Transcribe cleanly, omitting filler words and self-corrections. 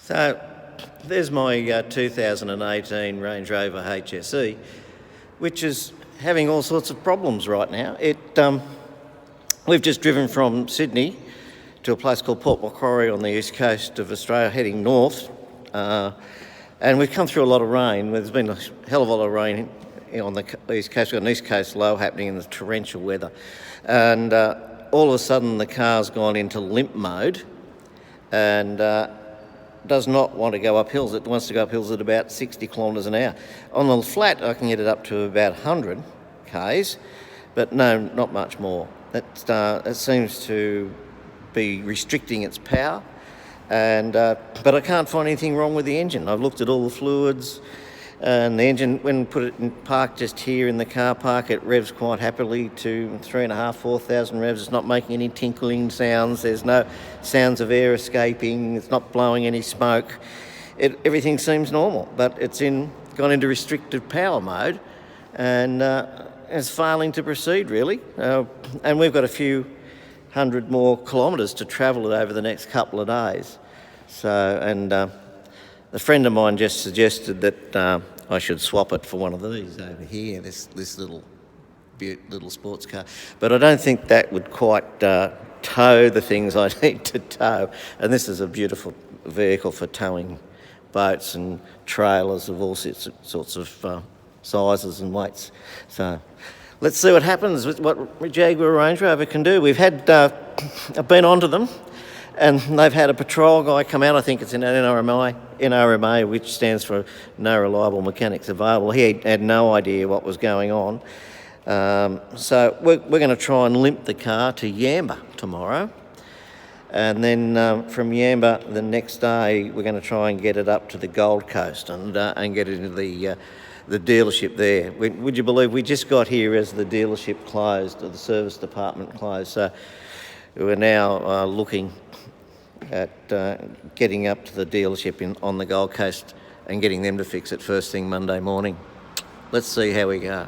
So there's my 2018 Range Rover HSE, which is having all sorts of problems right now. We've just driven from Sydney to a place called Port Macquarie on the east coast of Australia, heading north, and we've come through a lot of rain. There's been a hell of a lot of rain on the east coast. We've got an east coast low happening in the torrential weather, and all of a sudden the car's gone into limp mode and does not want to go up hills. It wants to go up hills at about 60 kilometres an hour. On the flat, I can get it up to about 100 k's, but no, not much more. It seems to be restricting its power, but I can't find anything wrong with the engine. I've looked at all the fluids, and the engine, when put it in park just here in the car park, it revs quite happily to 3,500, 4,000 revs. It's not making any tinkling sounds. There's no sounds of air escaping. It's not blowing any smoke. Everything seems normal, but it's gone into restricted power mode, and it's failing to proceed really. And we've got a few hundred more kilometres to travel it over the next couple of days. A friend of mine just suggested that I should swap it for one of these over here, this little sports car. But I don't think that would quite tow the things I need to tow. And this is a beautiful vehicle for towing boats and trailers of all sorts of sizes and weights. So let's see what happens with what Jaguar Range Rover can do. I've been onto them, and they've had a patrol guy come out. I think it's an NRMA, which stands for No Reliable Mechanics Available. He had no idea what was going on. So we're going to try and limp the car to Yamba tomorrow. And then from Yamba the next day, we're going to try and get it up to the Gold Coast and get it into the dealership there. Would you believe we just got here as the dealership closed, or the service department closed? So we're now looking at getting up to the dealership on the Gold Coast and getting them to fix it first thing Monday morning. Let's see how we go.